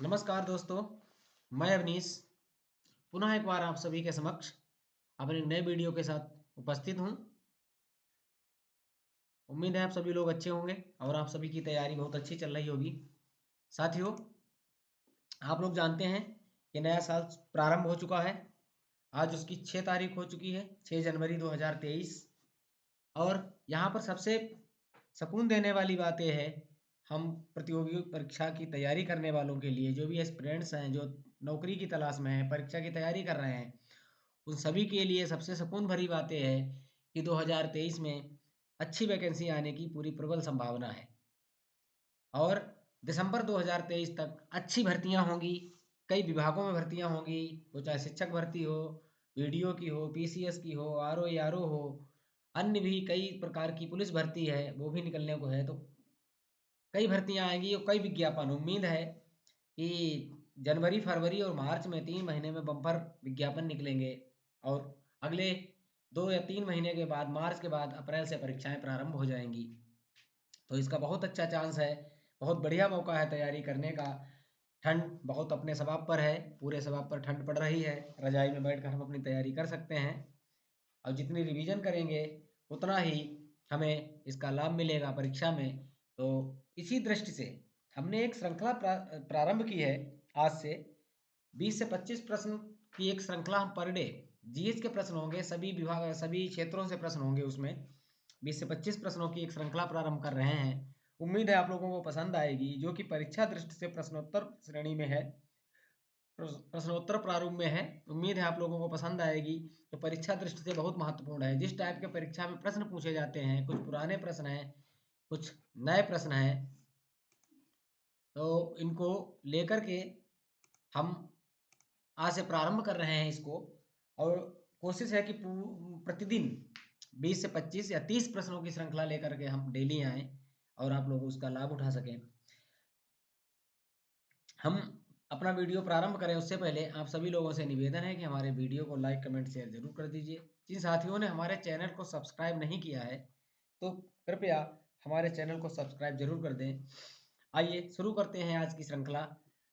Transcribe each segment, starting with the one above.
नमस्कार दोस्तों, मैं अवनीश पुनः एक बार आप सभी के समक्ष अपने एक नए वीडियो के साथ उपस्थित हूँ। उम्मीद है आप सभी लोग अच्छे होंगे और आप सभी की तैयारी बहुत अच्छी चल रही होगी। साथियों, आप लोग जानते हैं कि नया साल प्रारंभ हो चुका है। आज उसकी 6 तारीख हो चुकी है, 6 जनवरी 2023। और यहाँ पर सबसे सुकून देने वाली बात ये है, हम प्रतियोगी परीक्षा की तैयारी करने वालों के लिए, जो भी एस्पिरेंट्स हैं, जो नौकरी की तलाश में हैं, परीक्षा की तैयारी कर रहे हैं, उन सभी के लिए सबसे सुकून भरी बात ये है कि 2023 में अच्छी वैकेंसी आने की पूरी प्रबल संभावना है। और दिसंबर 2023 तक अच्छी भर्तियां होंगी। कई विभागों में भर्तियां होंगी, वो चाहे शिक्षक भर्ती हो, वीडियो की हो, पीसीएस की हो, आरओ आरओ हो, अन्य भी कई प्रकार की पुलिस भर्ती है, वो भी निकलने को है। तो कई भर्तियां आएंगी और कई विज्ञापन। उम्मीद है कि जनवरी, फरवरी और मार्च में 3 महीने में बम्पर विज्ञापन निकलेंगे। और अगले 2 या 3 महीने के बाद, मार्च के बाद अप्रैल से परीक्षाएं प्रारंभ हो जाएंगी। तो इसका बहुत अच्छा चांस है, बहुत बढ़िया मौका है तैयारी करने का। ठंड बहुत अपने स्वभाव पर है, पूरे स्वभाव पर ठंड पड़ रही है। रजाई में बैठकर हम अपनी तैयारी कर सकते हैं और जितनी रिवीजन करेंगे उतना ही हमें इसका लाभ मिलेगा परीक्षा में। तो इसी दृष्टि से हमने एक श्रृंखला प्रारंभ की है। आज से 20 से 25 प्रश्न की एक श्रृंखला हम पर डे, जीएस के प्रश्न होंगे, सभी विभाग सभी क्षेत्रों से प्रश्न होंगे। उसमें 20 से 25 प्रश्नों की एक श्रृंखला प्रारंभ कर रहे हैं। उम्मीद है आप लोगों को पसंद आएगी, जो कि परीक्षा दृष्टि से प्रश्नोत्तर श्रेणी में है, प्रश्नोत्तर प्रारूप में है। उम्मीद है आप लोगों को पसंद आएगी। तो परीक्षा दृष्टि से बहुत महत्वपूर्ण है। जिस टाइप के परीक्षा में प्रश्न पूछे जाते हैं, कुछ पुराने प्रश्न हैं, कुछ नए प्रश्न हैं, तो इनको लेकर के हम आज से प्रारंभ कर रहे हैं इसको। और कोशिश है कि प्रतिदिन 20 से 25 या 30 प्रश्नों की श्रृंखला लेकर के हम डेली आएँ और आप लोग उसका लाभ उठा सकें। हम अपना वीडियो प्रारंभ करें उससे पहले आप सभी लोगों से निवेदन है कि हमारे वीडियो को लाइक, कमेंट, शेयर जरूर कर दीजिए। जिन साथियों ने हमारे चैनल को सब्सक्राइब नहीं किया है, तो कृपया हमारे चैनल को सब्सक्राइब जरूर कर दें। आइए शुरू करते हैं आज की श्रृंखला।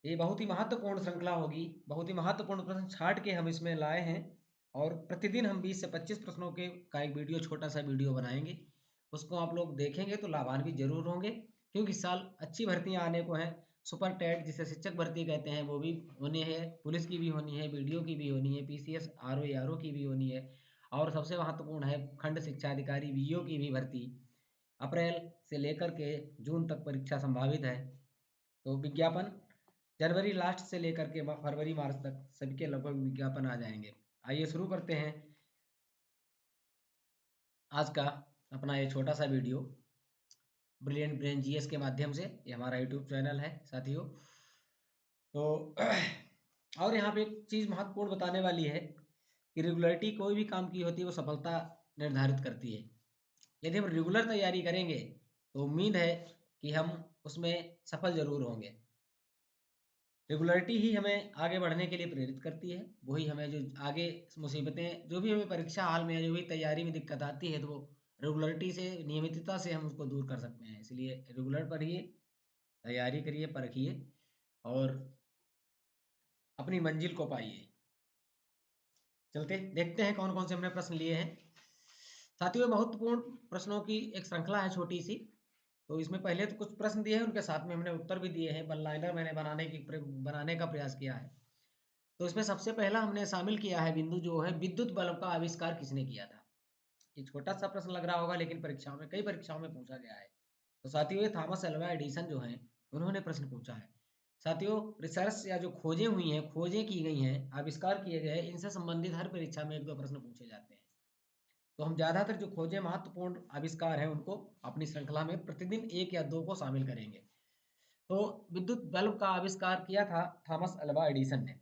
ये बहुत ही महत्वपूर्ण श्रृंखला होगी। बहुत ही महत्वपूर्ण प्रश्न छाट के हम इसमें लाए हैं और प्रतिदिन हम 20 से 25 प्रश्नों के का एक वीडियो, छोटा सा वीडियो बनाएंगे। उसको आप लोग देखेंगे तो लाभान्वित जरूर होंगे, क्योंकि इस साल अच्छी भर्तियां आने को हैं। सुपर टेट जिसे शिक्षक भर्ती कहते हैं, वो भी होनी है, पुलिस की भी होनी है, वीडियो की भी होनी है, पीसीएस आरओ की भी होनी है। और सबसे महत्वपूर्ण है खंड शिक्षा अधिकारी वीओ की भी भर्ती। अप्रैल से लेकर के जून तक परीक्षा संभावित है। तो विज्ञापन जनवरी लास्ट से लेकर के फरवरी मार्च तक सभी के लगभग विज्ञापन आ जाएंगे। आइए शुरू करते हैं आज का अपना ये छोटा सा वीडियो ब्रिलियंट ब्रेन जीएस के माध्यम से। ये हमारा यूट्यूब चैनल है साथियों। तो और यहाँ पे एक चीज़ महत्वपूर्ण बताने वाली है कि रेगुलरिटी कोई भी काम की होती है, वो सफलता निर्धारित करती है। यदि हम रेगुलर तैयारी करेंगे तो उम्मीद है कि हम उसमें सफल जरूर होंगे। रेगुलरिटी ही हमें आगे बढ़ने के लिए प्रेरित करती है। वही हमें जो आगे मुसीबतें, जो भी हमें परीक्षा हाल में, जो भी तैयारी में दिक्कत आती है, तो वो रेगुलरिटी से, नियमितता से हम उसको दूर कर सकते हैं। इसलिए रेगुलर पढ़िए, तैयारी करिए, परखिए और अपनी मंजिल को पाइए। चलते देखते हैं कौन कौन से हमने प्रश्न लिए हैं। साथियों, महत्वपूर्ण प्रश्नों की एक श्रृंखला है छोटी सी। तो इसमें पहले तो कुछ प्रश्न दिए हैं, उनके साथ में हमने उत्तर भी दिए हैं। वन लाइनर मैंने बनाने का प्रयास किया है। तो इसमें सबसे पहला हमने शामिल किया है बिंदु, जो है विद्युत बल्ब का आविष्कार किसने किया था। ये छोटा सा प्रश्न लग रहा होगा, लेकिन परीक्षाओं में, कई परीक्षाओं में पूछा गया है। तो साथियों, ये थॉमस अल्वा एडिसन जो हैं, उन्होंने प्रश्न पूछा है। साथियों, रिसर्च या जो खोजें हुई हैं, खोजें की गई हैं, आविष्कार किए गए हैं, इनसे संबंधित हर परीक्षा में एक दो प्रश्न पूछे जाते हैं। तो हम ज़्यादातर जो खोजें, महत्वपूर्ण आविष्कार हैं, उनको अपनी श्रृंखला में प्रतिदिन एक या दो को शामिल करेंगे। तो विद्युत बल्ब का आविष्कार किया था थॉमस अल्वा एडिसन ने।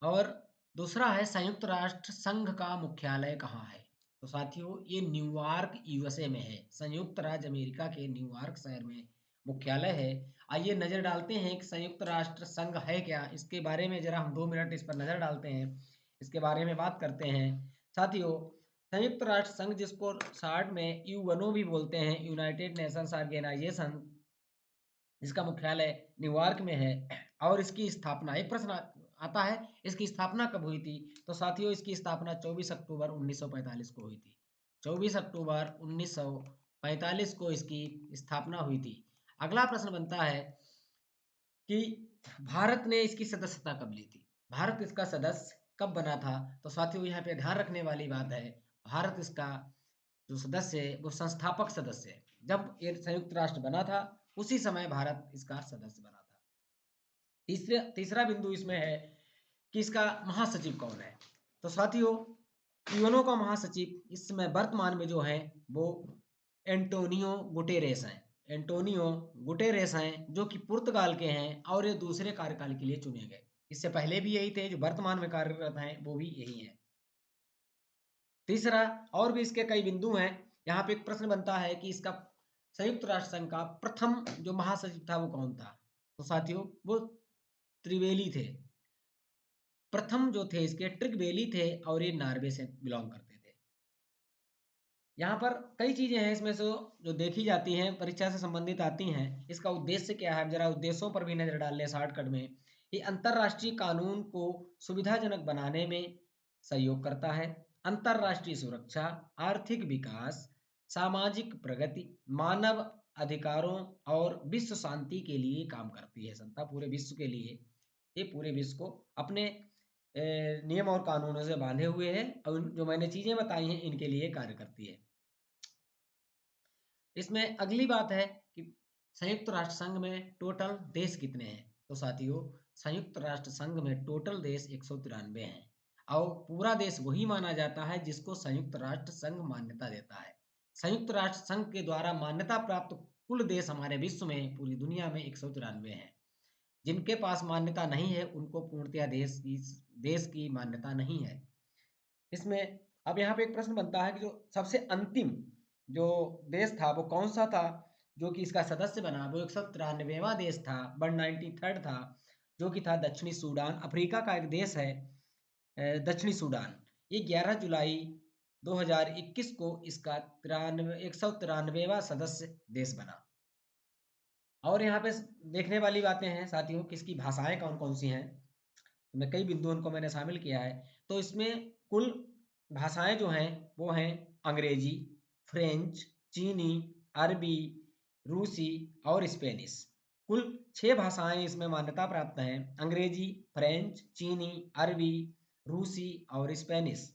और दूसरा है, संयुक्त राष्ट्र संघ का मुख्यालय कहाँ है। तो साथियों, ये न्यूयॉर्क यूएसए में है। संयुक्त राज्य अमेरिका के न्यूयॉर्क शहर में मुख्यालय है। आइए नजर डालते हैं कि संयुक्त राष्ट्र संघ है क्या, इसके बारे में जरा हम 2 मिनट इस पर नजर डालते हैं, इसके बारे में बात करते हैं। साथियों, संयुक्त राष्ट्र संघ, जिसको शॉर्ट में यूएनओ भी बोलते हैं, यूनाइटेड नेशंस ऑर्गेनाइजेशन, इसका मुख्यालय न्यूयॉर्क में है। और इसकी स्थापना, एक प्रश्न आता है, इसकी स्थापना कब हुई थी? तो साथियों इसकी स्थापना 24 अक्टूबर 1945 को हुई थी। 24 अक्टूबर 1945 को इसकी स्थापना हुई थी। अगला प्रश्न बनता है कि भारत ने इसकी सदस्यता कब ली थी? भारत इसका सदस्य कब बना था? तो साथियों यहाँ पे ध्यान रखने वाली बात है, भारत इसका जो सदस्य है वो संस्थापक सदस्य है। जब ये संयुक्त राष्ट्र बना था उसी समय भारत इसका सदस्य बना था। तीसरा बिंदु इसमें है कि इसका महासचिव कौन है? तो साथियों यूएनओ का महासचिव इस समय वर्तमान में जो है वो एंटोनियो गुटेरेस हैं। एंटोनियो गुटेरेस हैं जो कि पुर्तगाल के हैं और ये दूसरे कार्यकाल के लिए चुने गए। इससे पहले भी यही थे, जो वर्तमान में कार्यरत हैं वो भी यही हैं। तीसरा, और भी इसके कई बिंदु हैं। यहाँ पे एक प्रश्न बनता है कि इसका संयुक्त राष्ट्र संघ का प्रथम जो महासचिव था वो कौन था? तो साथियों वो त्रिवेली थे। प्रथम जो थे इसके ट्रिगवेली थे और ये नॉर्वे से बिलोंग करते थे। यहाँ पर कई चीजें हैं इसमें से जो देखी जाती हैं, परीक्षा से संबंधित आती हैं। इसका उद्देश्य क्या है, जरा उद्देश्यों पर भी नजर डाल लें शॉर्टकट में। ये अंतरराष्ट्रीय कानून को सुविधाजनक बनाने में सहयोग करता है। अंतरराष्ट्रीय सुरक्षा, आर्थिक विकास, सामाजिक प्रगति, मानव अधिकारों और विश्व शांति के लिए काम करती है। संस्था पूरे विश्व के लिए, ये पूरे विश्व को अपने नियम और कानूनों से बांधे हुए है और जो मैंने चीजें बताई हैं इनके लिए कार्य करती है। इसमें अगली बात है कि संयुक्त राष्ट्र संघ में टोटल देश कितने हैं? तो साथियों संयुक्त राष्ट्र संघ में टोटल देश 193 हैं और पूरा देश वही माना जाता है जिसको संयुक्त राष्ट्र संघ मान्यता देता है। संयुक्त राष्ट्र संघ के द्वारा मान्यता प्राप्त कुल देश हमारे विश्व में, पूरी दुनिया में 193 हैं। जिनके पास मान्यता नहीं है उनको पूर्णतया देश की मान्यता नहीं है। इसमें अब यहाँ पे एक प्रश्न बनता है कि जो सबसे अंतिम जो देश था वो कौन सा था जो कि इसका सदस्य बना? वो 193वां देश था, 193rd था, जो कि था दक्षिणी सूडान। अफ्रीका का एक देश है दक्षिणी सूडान। ये 11 जुलाई 2021 को इसका 193वां सदस्य देश बना। और यहाँ पे देखने वाली बातें हैं साथियों कि इसकी भाषाएं कौन कौन सी हैं। मैं कई बिंदुओं को मैंने शामिल किया है। तो इसमें कुल भाषाएं जो हैं वो हैं अंग्रेजी, फ्रेंच, चीनी, अरबी, रूसी और स्पेनिश। कुल 6 भाषाएं इसमें मान्यता प्राप्त हैं। अंग्रेजी, फ्रेंच, चीनी, अरबी, रूसी और स्पेनिश।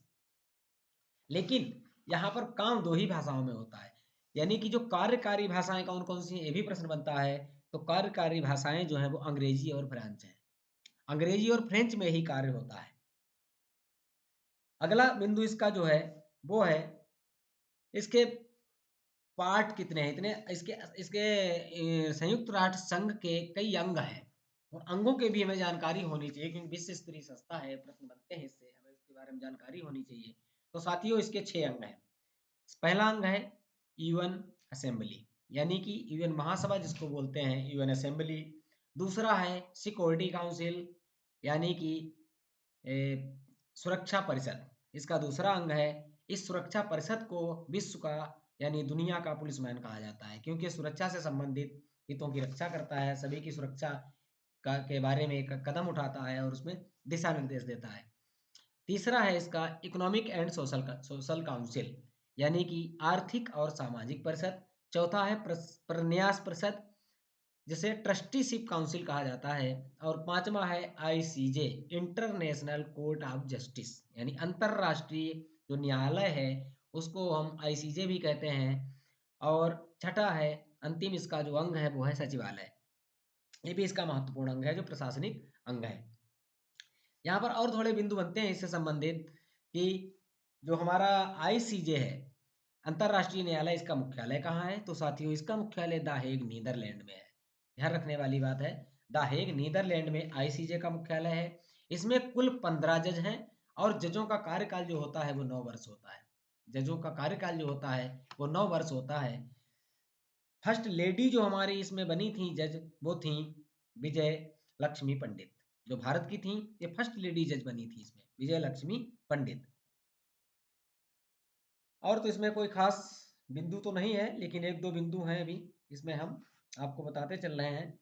लेकिन यहाँ पर काम 2 ही भाषाओं में होता है। यानी कि जो कार्यकारी भाषाएं कौन कौन सी हैं ये भी प्रश्न बनता है। तो कार्यकारी भाषाएं जो हैं वो अंग्रेजी और फ्रेंच हैं। अंग्रेजी और फ्रेंच में ही कार्य होता है। अगला बिंदु इसका जो है वो है इसके पार्ट कितने हैं। इतने इसके इसके संयुक्त राष्ट्र संघ के कई अंग हैं और अंगों के भी हमें जानकारी होनी चाहिए क्योंकि विश्व स्तरीय संस्था है, प्रश्न बनते हैं इससे, हमें इसके बारे में जानकारी होनी चाहिए। तो साथियों इसके 6 अंग हैं। पहला अंग है यूएन असेंबली, यानी कि यूएन महासभा जिसको बोलते हैं यूएन असेंबली। दूसरा है सिक्योरिटी काउंसिल, यानी कि सुरक्षा परिषद, इसका दूसरा अंग है। इस सुरक्षा परिषद को विश्व का यानी दुनिया का पुलिसमैन कहा जाता है क्योंकि सुरक्षा से संबंधित हितों की रक्षा करता है, सभी की सुरक्षा का के बारे में एक कदम उठाता है और उसमें दिशा निर्देश देता है। तीसरा है इसका इकोनॉमिक एंड सोशल काउंसिल, यानी कि आर्थिक और सामाजिक परिषद। चौथा है प्रन्यास परिषद जिसे ट्रस्टीशिप काउंसिल कहा जाता है। और पांचवा है ICJ, international court of justice, यानी अंतरराष्ट्रीय जो न्यायालय है उसको हम आईसीजे भी कहते हैं। और छठा है अंतिम इसका जो अंग है वो है सचिवालय। ये भी इसका महत्वपूर्ण अंग है जो प्रशासनिक अंग है। यहाँ पर और थोड़े बिंदु बनते हैं इससे संबंधित कि जो हमारा आईसीजे है अंतरराष्ट्रीय न्यायालय, इसका मुख्यालय कहाँ है? तो साथियों इसका मुख्यालय द हेग नीदरलैंड में है। ध्यान रखने वाली बात है, द हेग नीदरलैंड में आईसीजे का मुख्यालय है। इसमें कुल 15 जज हैं और जजों का कार्यकाल जो होता है वो 9 वर्ष होता है। जजों का कार्यकाल जो होता है वो 9 वर्ष होता है। फर्स्ट लेडी जो हमारी इसमें बनी थी जज वो थी विजय लक्ष्मी पंडित, जो भारत की थी। ये फर्स्ट लेडी जज बनी थी इसमें, विजय लक्ष्मी पंडित। और तो इसमें कोई खास बिंदु तो नहीं है लेकिन एक दो बिंदु हैं अभी इसमें हम आपको बताते चल रहे हैं।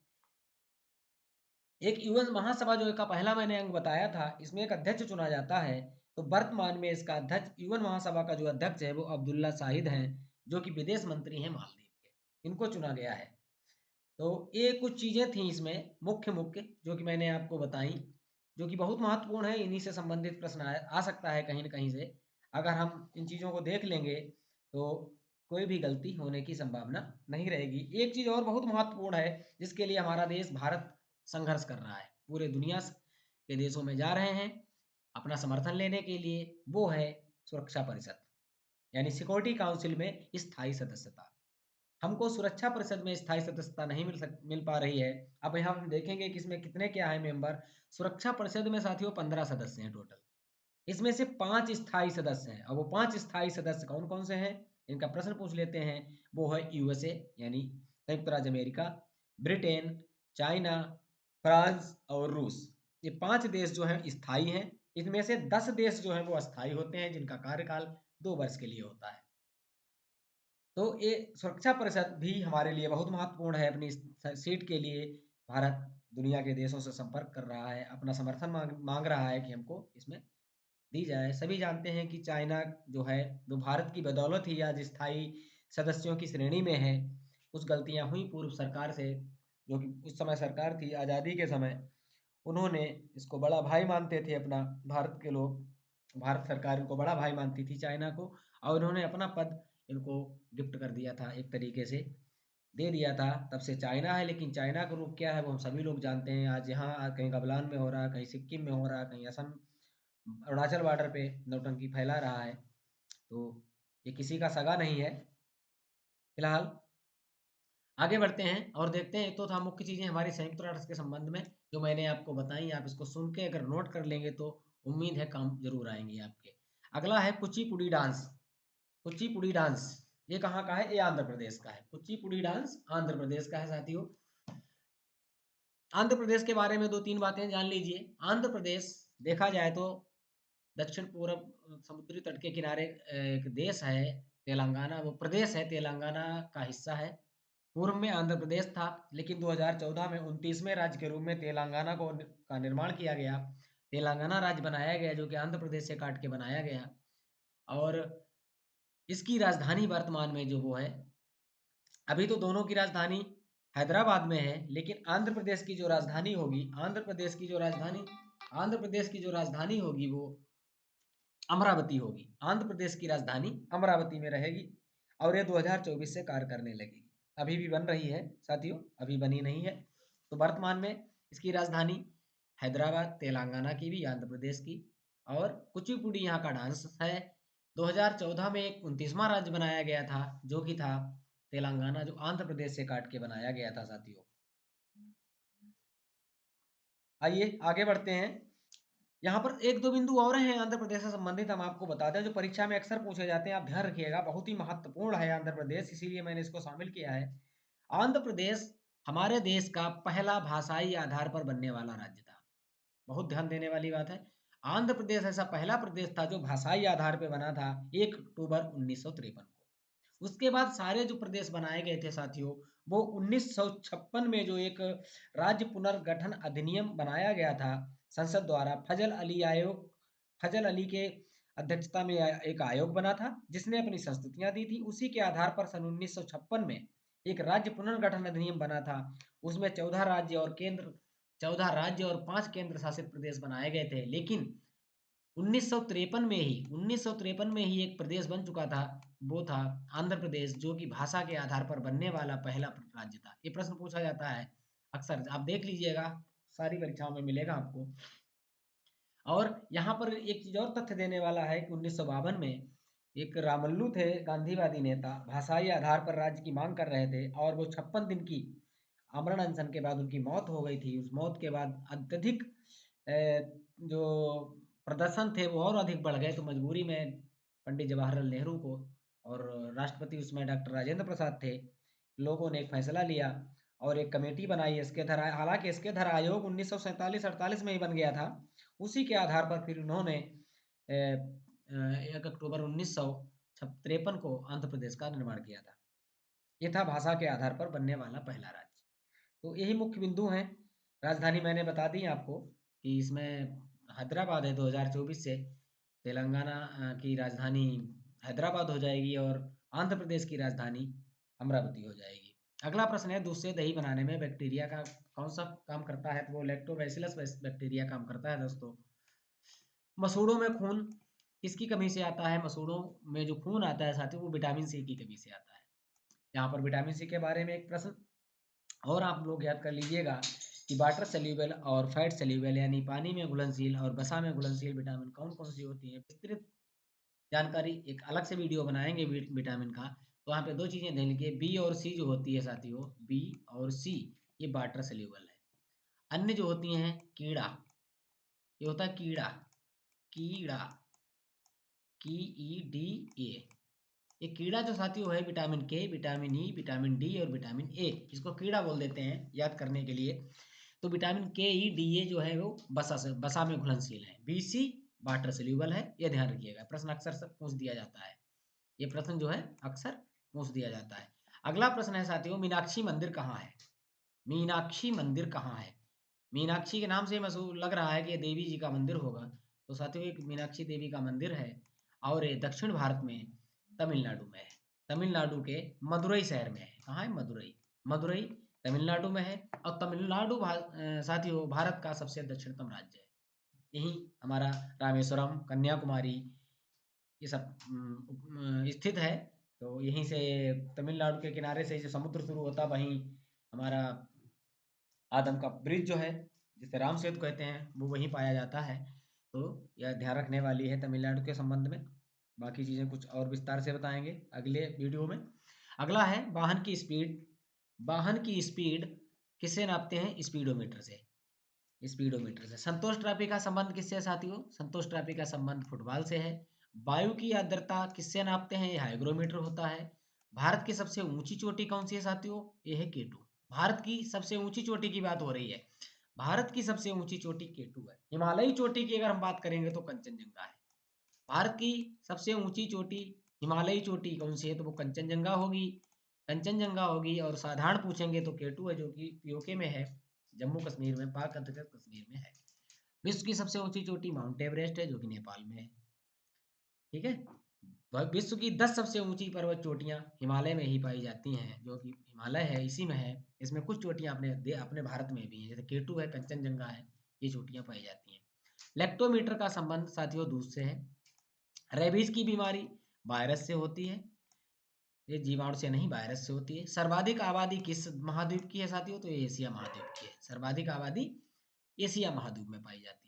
एक यूएन महासभा जो का पहला मैंने अंग बताया था, इसमें एक अध्यक्ष चुना जाता है। तो वर्तमान में इसका अध्यक्ष, यूएन महासभा का जो अध्यक्ष है वो अब्दुल्ला शाहिद हैं, जो कि विदेश मंत्री हैं मालदीव के। इनको चुना गया है। तो ये कुछ चीज़ें थी इसमें मुख्य मुख्य जो कि मैंने आपको बताई, जो कि बहुत महत्वपूर्ण है। इन्हीं से संबंधित प्रश्न आ सकता है कहीं न कहीं से। अगर हम इन चीज़ों को देख लेंगे तो कोई भी गलती होने की संभावना नहीं रहेगी। एक चीज़ और बहुत महत्वपूर्ण है जिसके लिए हमारा देश भारत संघर्ष कर रहा है, पूरे दुनिया के देशों में जा रहे हैं अपना समर्थन लेने के लिए, वो है सुरक्षा परिषद, यानी सिक्योरिटी काउंसिल में स्थायी सदस्यता। हमको सुरक्षा परिषद में स्थायी सदस्यता नहीं मिल पा रही है। अब यहाँ हम देखेंगे कि इसमें कितने क्या है मेंबर। सुरक्षा परिषद में साथियों 15 सदस्य हैं टोटल। इसमें से 5 स्थायी सदस्य हैं। अब वो 5 स्थायी सदस्य कौन-कौन से हैं? इनका प्रश्न पूछ लेते हैं। वो है यूएसए यानी संयुक्त राज्य अमेरिका, ब्रिटेन, चाइना, फ्रांस और रूस। ये 5 देश जो हैं स्थायी हैं। इनमें से 10 देश जो हैं वो अस्थायी होते हैं, जिनका कार्यकाल 2 वर्ष के लिए होता है। तो ये सुरक्षा परिषद भी हमारे लिए बहुत महत्वपूर्ण है। अपनी सीट के लिए भारत दुनिया के देशों से संपर्क कर रहा है, अपना समर्थन मांग रहा है कि हमको इसमें दी जाए। सभी जानते हैं कि चाइना जो है वो भारत की बदौलत ही आज स्थायी सदस्यों की श्रेणी में है। कुछ गलतियां हुई पूर्व सरकार से, जो कि उस समय सरकार थी आज़ादी के समय, उन्होंने इसको बड़ा भाई मानते थे अपना, भारत के लोग, भारत सरकार इनको बड़ा भाई मानती थी चाइना को, और उन्होंने अपना पद इनको गिफ्ट कर दिया था, एक तरीके से दे दिया था। तब से चाइना है, लेकिन चाइना का रूप क्या है वो हम सभी लोग जानते हैं। आज यहाँ कहीं कबलान में हो रहा है, कहीं सिक्किम में हो रहा है, कहीं असम अरुणाचल बॉर्डर पे नौटंकी फैला रहा है। तो ये किसी का सगा नहीं है। फिलहाल आगे बढ़ते हैं और देखते हैं। तो था मुख्य चीज़ें हमारी संयुक्त राष्ट्र के संबंध में जो मैंने आपको बताई। आप इसको सुन के अगर नोट कर लेंगे तो उम्मीद है काम जरूर आएंगे आपके। अगला है कुचिपुड़ी डांस। कुचिपुड़ी डांस ये कहाँ का है? ये आंध्र प्रदेश का है। कुचिपुड़ी डांस आंध्र प्रदेश का है साथियों। आंध्र प्रदेश के बारे में दो तीन बातें जान लीजिए। आंध्र प्रदेश देखा जाए तो दक्षिण पूर्व समुद्री तट के किनारे एक देश है। तेलंगाना वो प्रदेश है, तेलंगाना का हिस्सा है। पूर्व में आंध्र प्रदेश था, लेकिन 2014 में 29वें राज्य के रूप में तेलंगाना का निर्माण किया गया। तेलंगाना राज्य बनाया गया, जो कि आंध्र प्रदेश से काट के बनाया गया। और इसकी राजधानी वर्तमान में जो वो है, अभी तो दोनों की राजधानी हैदराबाद में है, लेकिन आंध्र प्रदेश की जो राजधानी होगी, आंध्र प्रदेश की जो राजधानी होगी वो अमरावती होगी। आंध्र प्रदेश की राजधानी अमरावती में रहेगी और ये 2024 से कार्य करने लगेगी। अभी भी बन रही है साथियों, अभी बनी नहीं है। तो वर्तमान में इसकी राजधानी हैदराबाद, तेलंगाना की भी, आंध्र प्रदेश की। और कुचिपुड़ी यहाँ का डांस है। 2014 में एक 29वां राज्य बनाया गया था, जो कि था तेलंगाना, जो आंध्र प्रदेश से काट के बनाया गया था साथियों। आइए आगे बढ़ते हैं। यहाँ पर एक दो बिंदु और हैं आंध्र प्रदेश से संबंधित, हम आपको बता दें, जो परीक्षा में अक्सर पूछे जाते हैं। आप ध्यान रखिएगा, बहुत ही महत्वपूर्ण है आंध्र प्रदेश, इसीलिए मैंने इसको शामिल किया है। आंध्र प्रदेश हमारे देश का पहला भाषाई आधार पर बनने वाला राज्य था। बहुत ध्यान देने वाली बात है। आंध्र प्रदेश ऐसा पहला प्रदेश था जो भाषाई आधार पर बना था 1 अक्टूबर 1953 को। उसके बाद सारे जो प्रदेश बनाए गए थे साथियों, वो 1956 में जो एक राज्य पुनर्गठन अधिनियम बनाया गया था संसद द्वारा, फजल अली के अध्यक्षता में एक आयोग बना था जिसने अपनी संस्तुतियां दी थी। उसी के आधार पर सन 1956 में एक राज्य पुनर्गठन अधिनियम बना था। उसमें 14 राज्य और 5 केंद्र शासित प्रदेश बनाए गए थे। लेकिन 1953 में ही एक प्रदेश बन चुका था, वो था आंध्र प्रदेश, जो कि भाषा के आधार पर बनने वाला पहला राज्य था। ये प्रश्न पूछा जाता है अक्सर, आप देख लीजिएगा, सारी परीक्षाओं में मिलेगा आपको। और यहाँ पर एक चीज और तथ्य देने वाला है कि 1952 में एक रामल्लू थे, गांधीवादी नेता, भाषाई आधार पर राज्य की मांग कर रहे थे, और वो 56 दिन की आमरण अनशन के बाद उनकी मौत हो गई थी। उस मौत के बाद अत्यधिक जो प्रदर्शन थे वो और अधिक बढ़ गए, तो मजबूरी में पंडित जवाहरलाल नेहरू को, और राष्ट्रपति उसमें डॉक्टर राजेंद्र प्रसाद थे, लोगों ने एक फैसला लिया और एक कमेटी बनाई। हालांकि इसके आयोग 1947-48 में ही बन गया था। उसी के आधार पर फिर उन्होंने 1 अक्टूबर 1953 को आंध्र प्रदेश का निर्माण किया था। ये था भाषा के आधार पर बनने वाला पहला राज्य। तो यही मुख्य बिंदु हैं। राजधानी मैंने बता दी आपको कि इसमें हैदराबाद है। 2024 से तेलंगाना की राजधानी हैदराबाद हो जाएगी और आंध्र प्रदेश की राजधानी अमरावती हो जाएगी। अगला प्रश्न है, दूध से दही बनाने में बैक्टीरिया का कौन सा काम करता है? तो वो लैक्टोबैसिलस बैक्टीरिया काम करता है दोस्तों। मसूड़ों में खून किसकी कमी से आता है? मसूड़ों में जो खून आता है साथियों, वो विटामिन सी की कमी से आता है। यहाँ पर विटामिन सी के बारे में एक प्रश्न और आप लोग याद कर लीजिएगा कि वाटर सल्यूबल और फैट सल्यूबल यानी पानी में घुलनशील और वसा में घुलनशील विटामिन कौन कौन सी होती है। विस्तृत जानकारी एक अलग से वीडियो बनाएंगे विटामिन का। तो वहाँ पे दो चीजें ध्यान लीजिए, बी और सी जो होती है साथियों, बी और सी ये वाटर सल्यूबल है। अन्य जो होती हैं कीड़ा, ये होता है कीड़ा, कीड़ा की ई डी ए। ये कीड़ा जो साथियों है विटामिन के, विटामिन ई, विटामिन डी और विटामिन ए, इसको कीड़ा बोल देते हैं याद करने के लिए। तो विटामिन के ई डी ए जो है वो बसा में घुलनशील है। बी सी वाटर सोल्यूबल है, ये ध्यान रखिएगा, प्रश्न अक्सर पूछ दिया जाता है। ये प्रश्न जो है अक्सर पूछ दिया जाता है। अगला प्रश्न है साथियों, मीनाक्षी मंदिर कहाँ है? मीनाक्षी मंदिर कहाँ है? मीनाक्षी के नाम से मशहूर लग रहा है कि ये देवी जी का मंदिर होगा। तो साथियों एक मीनाक्षी देवी का मंदिर है और ये दक्षिण भारत में तमिलनाडु में है। तमिलनाडु के मदुरई शहर में है। कहाँ है? मदुरई। मदुरई तमिलनाडु में है और तमिलनाडु साथियों भारत का सबसे दक्षिणतम राज्य है। यही हमारा रामेश्वरम, कन्याकुमारी ये सब स्थित है। तो यहीं से तमिलनाडु के किनारे से जो समुद्र शुरू होता वहीं हमारा आदम का ब्रिज जो है जिसे राम सेतु कहते हैं वो वहीं पाया जाता है। तो यह ध्यान रखने वाली है तमिलनाडु के संबंध में। बाकी चीज़ें कुछ और विस्तार से बताएंगे अगले वीडियो में। अगला है वाहन की स्पीड। वाहन की स्पीड किससे नापते हैं? स्पीडोमीटर से। स्पीडोमीटर से। संतोष ट्रॉफी का संबंध किससे है साथियों? संतोष ट्रॉफी का संबंध फुटबॉल से है। वायु की आर्द्रता किससे नापते हैं? यह हाइग्रोमीटर होता है। भारत की सबसे ऊंची चोटी कौन सी है साथियों? यह है केटू। भारत की सबसे ऊंची चोटी की बात हो रही है। भारत की सबसे ऊंची चोटी केटू है। हिमालयी चोटी की अगर हम बात करेंगे तो कंचनजंगा है। भारत की सबसे ऊंची चोटी हिमालयी चोटी कौन सी है? तो वो कंचनजंगा होगी। कंचनजंगा होगी। और साधारण पूछेंगे तो केटू है जो कि पीओके में है, जम्मू कश्मीर में, पाक अधिकृत कश्मीर में है। विश्व की सबसे ऊंची चोटी माउंट एवरेस्ट है जो कि नेपाल में है। ठीक है। विश्व की 10 सबसे ऊंची पर्वत चोटियां हिमालय में ही पाई जाती हैं, जो कि हिमालय है इसी में है। इसमें कुछ चोटियां अपने भारत में भी हैं, जैसे केटू है, कंचनजंगा है, ये चोटियां पाई जाती हैं। लेक्टोमीटर का संबंध साथियों दूध से है। रेबीज की बीमारी वायरस से होती है, ये जीवाणु से नहीं वायरस से होती है। सर्वाधिक आबादी किस महाद्वीप की है साथियों? तो ये एशिया महाद्वीप की है। सर्वाधिक आबादी एशिया महाद्वीप में पाई जाती है।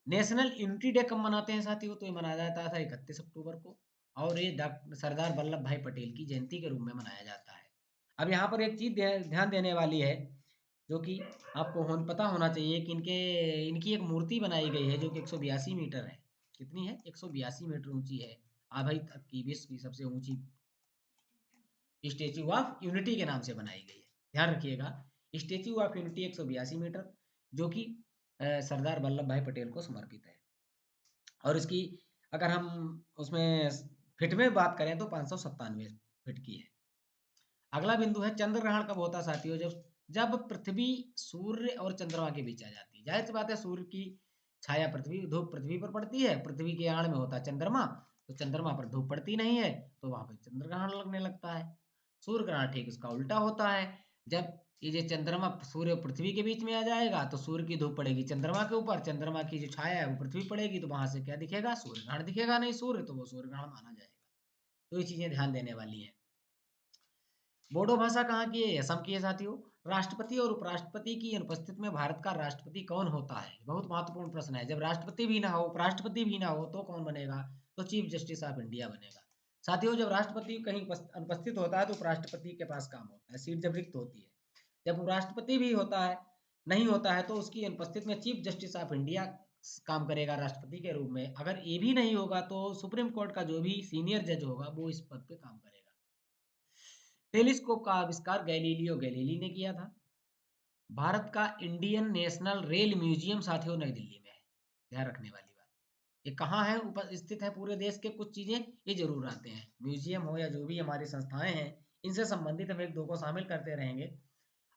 नेशनल यूनिटी डे कब मनाते हैं साथियों? तो ये मनाया जाता था 31 अक्टूबर को और ये डॉक्टर सरदार वल्लभ भाई पटेल की जयंती के रूप में मनाया जाता है। अब यहाँ पर एक चीज ध्यान देने वाली है जो कि आपको पता होना चाहिए कि इनकी एक मूर्ति बनाई गई है जो कि 182 मीटर है। कितनी है? 182 मीटर ऊंची है। अभी तक की विश्व की सबसे ऊंची स्टेच्यू ऑफ यूनिटी के नाम से बनाई गई है। ध्यान रखिएगा, स्टेच्यू ऑफ यूनिटी 182 मीटर जो कि सरदार वल्लभ भाई पटेल को समर्पित है। और इसकी अगर हम उसमें फिट में बात करें तो 597 फिट की है। अगला बिंदु है चंद्र ग्रहण कब होता है साथियों? जब जब पृथ्वी सूर्य और चंद्रमा के बीच आ जाती है। जाहिर सी बात है, सूर्य की छाया धूप पृथ्वी पर पड़ती है, पृथ्वी के आड़ में होता है चंद्रमा, तो चंद्रमा पर धूप पड़ती नहीं है तो वहां पर चंद्र ग्रहण लगने लगता है। सूर्य ग्रहण ठीक उसका उल्टा होता है। जब ये जो चंद्रमा सूर्य और पृथ्वी के बीच में आ जाएगा तो सूर्य की धूप पड़ेगी चंद्रमा के ऊपर, चंद्रमा की जो छाया है वो पृथ्वी पड़ेगी, तो वहां से क्या दिखेगा? सूर्य ग्रहण दिखेगा नहीं सूर्य, तो वो सूर्य ग्रहण माना जाएगा। तो ये चीजें ध्यान देने वाली है। बोडो भाषा कहाँ की है? असम की है साथियों। राष्ट्रपति और उपराष्ट्रपति की अनुपस्थिति में भारत का राष्ट्रपति कौन होता है? बहुत महत्वपूर्ण प्रश्न है। जब राष्ट्रपति भी ना हो, उपराष्ट्रपति भी ना हो तो कौन बनेगा? तो चीफ जस्टिस ऑफ इंडिया बनेगा। साथियों जब राष्ट्रपति कहीं अनुपस्थित होता है तो उपराष्ट्रपति के पास काम होता है, सीट जब रिक्त होती है। जब उपराष्ट्रपति भी होता है नहीं होता है तो उसकी अनुपस्थिति में चीफ जस्टिस ऑफ इंडिया काम करेगा राष्ट्रपति के रूप में। अगर ये भी नहीं होगा तो सुप्रीम कोर्ट का जो भी सीनियर जज होगा वो इस पद पे काम करेगा। टेलीस्कोप का आविष्कार गैलीलियो गैलीली ने किया था। भारत का इंडियन नेशनल रेल म्यूजियम साथियों नई दिल्ली में है। ध्यान रखने वाली बात, ये कहाँ है स्थित है? पूरे देश के कुछ चीजें ये जरूर आते हैं, म्यूजियम हो या जो भी हमारी संस्थाएं हैं इनसे संबंधित हम 1-2 को शामिल करते रहेंगे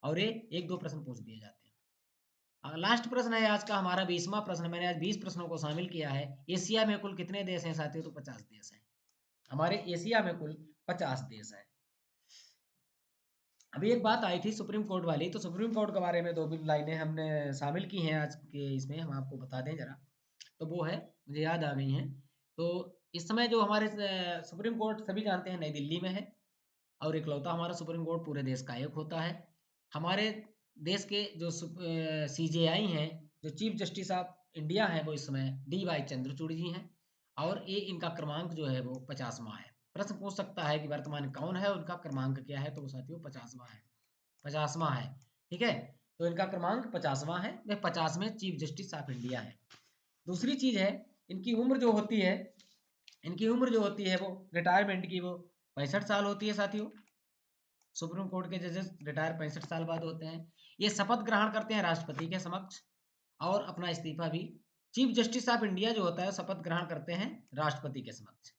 और ये 1-2 प्रश्न पूछ दिए जाते हैं। लास्ट प्रश्न है आज का हमारा 20वां प्रश्न। मैंने आज 20 प्रश्नों को शामिल किया है। एशिया में कुल कितने देश हैं साथियों? तो 50 देश हैं। हमारे एशिया में कुल 50 देश हैं। अभी एक बात आई थी सुप्रीम कोर्ट वाली, तो सुप्रीम कोर्ट के बारे में 2 लाइनें हमने शामिल की हैं आज के इसमें, हम आपको बता दें जरा। तो वो है, मुझे याद आ गई हैं। तो इस समय जो हमारे सुप्रीम कोर्ट सभी जानते हैं नई दिल्ली में है, और इकलौता हमारा सुप्रीम कोर्ट पूरे देश का एक होता है। हमारे देश के जो सीजेआई हैं, जो चीफ जस्टिस ऑफ इंडिया हैं, वो इस समय DY चंद्रचूड़ जी हैं, और ये इनका क्रमांक जो है वो 50वां है। प्रश्न पूछ सकता है कि वर्तमान कौन है, उनका क्रमांक क्या है? तो वो साथियों 50वां है, 50वां है। ठीक है, तो इनका क्रमांक 50वां है, वे 50वें चीफ जस्टिस ऑफ इंडिया है। दूसरी चीज है, इनकी उम्र जो होती है, इनकी उम्र जो होती है वो रिटायरमेंट की, वो 65 साल होती है साथियों। सुप्रीम कोर्ट के जजेस रिटायर 65 साल बाद होते हैं। ये शपथ ग्रहण करते हैं राष्ट्रपति के समक्ष, और अपना इस्तीफा भी, चीफ जस्टिस ऑफ इंडिया जो होता है शपथ ग्रहण करते हैं राष्ट्रपति के समक्ष,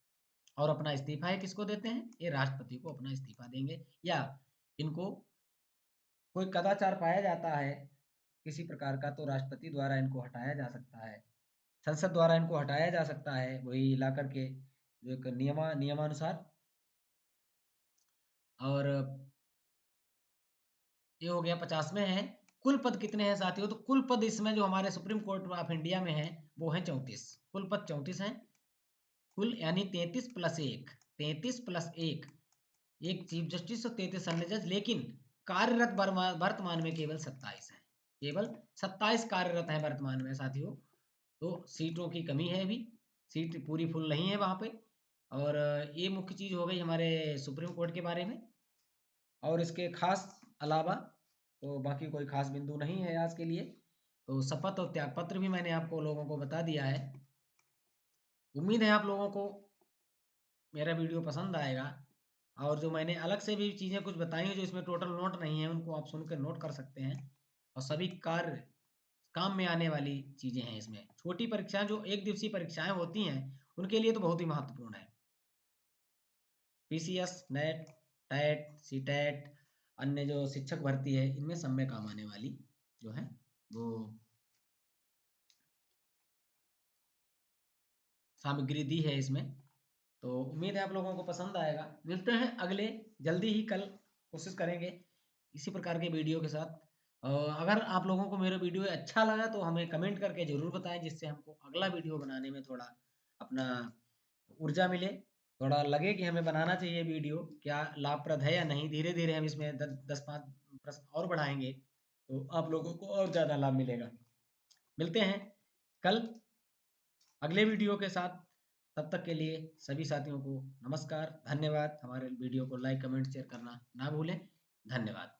और अपना इस्तीफा है किसको देते हैं? ये राष्ट्रपति को अपना इस्तीफा देंगे, या इनको कोई कदाचार पाया जाता है किसी प्रकार का, तो राष्ट्रपति द्वारा इनको हटाया जा सकता है, संसद द्वारा इनको हटाया जा सकता है, वही ला करके जो एक नियमानुसार। और ये हो गया 50वें हैं। कुल पद कितने हैं साथियों? तो कुल पद इसमें जो हमारे सुप्रीम कोर्ट ऑफ इंडिया में है वो है 34। कुल पद 34 हैं, कुल, यानी 33 प्लस 1, 33 प्लस 1, एक चीफ जस्टिस और 33 अन्य जज, लेकिन कार्यरत वर्तमान में केवल 27 हैं, केवल 27 कार्यरत हैं वर्तमान में साथियों। तो सीटों की कमी है, अभी सीट पूरी फुल नहीं है वहाँ पे। और ये मुख्य चीज़ हो गई हमारे सुप्रीम कोर्ट के बारे में। और इसके खास अलावा तो बाकी कोई खास बिंदु नहीं है आज के लिए। तो शपथ और त्यागपत्र भी मैंने आपको लोगों को बता दिया है। उम्मीद है आप लोगों को मेरा वीडियो पसंद आएगा, और जो मैंने अलग से भी चीज़ें कुछ बताई हैं जो इसमें टोटल नोट नहीं है, उनको आप सुन कर नोट कर सकते हैं, और सभी कार्य काम में आने वाली चीज़ें हैं इसमें। छोटी परीक्षाएं जो 1 दिवसीय परीक्षाएं होती हैं, उनके लिए तो बहुत ही महत्वपूर्ण है। PCS, नेट, टैट, सीटेट, अन्य जो शिक्षक भर्ती है, इनमें सब में काम आने वाली जो है वो सामग्री दी है इसमें। तो उम्मीद है आप लोगों को पसंद आएगा। मिलते हैं अगले, जल्दी ही कल कोशिश करेंगे इसी प्रकार के वीडियो के साथ। अगर आप लोगों को मेरा वीडियो अच्छा लगा तो हमें कमेंट करके ज़रूर बताएं, जिससे हमको अगला वीडियो बनाने में थोड़ा अपना ऊर्जा मिले, थोड़ा लगे कि हमें बनाना चाहिए वीडियो, क्या लाभप्रद है या नहीं। धीरे धीरे हम इसमें 10-5 प्रश्न और बढ़ाएंगे, तो आप लोगों को और ज़्यादा लाभ मिलेगा। मिलते हैं कल अगले वीडियो के साथ। तब तक के लिए सभी साथियों को नमस्कार, धन्यवाद। हमारे वीडियो को लाइक, कमेंट, शेयर करना ना भूलें। धन्यवाद।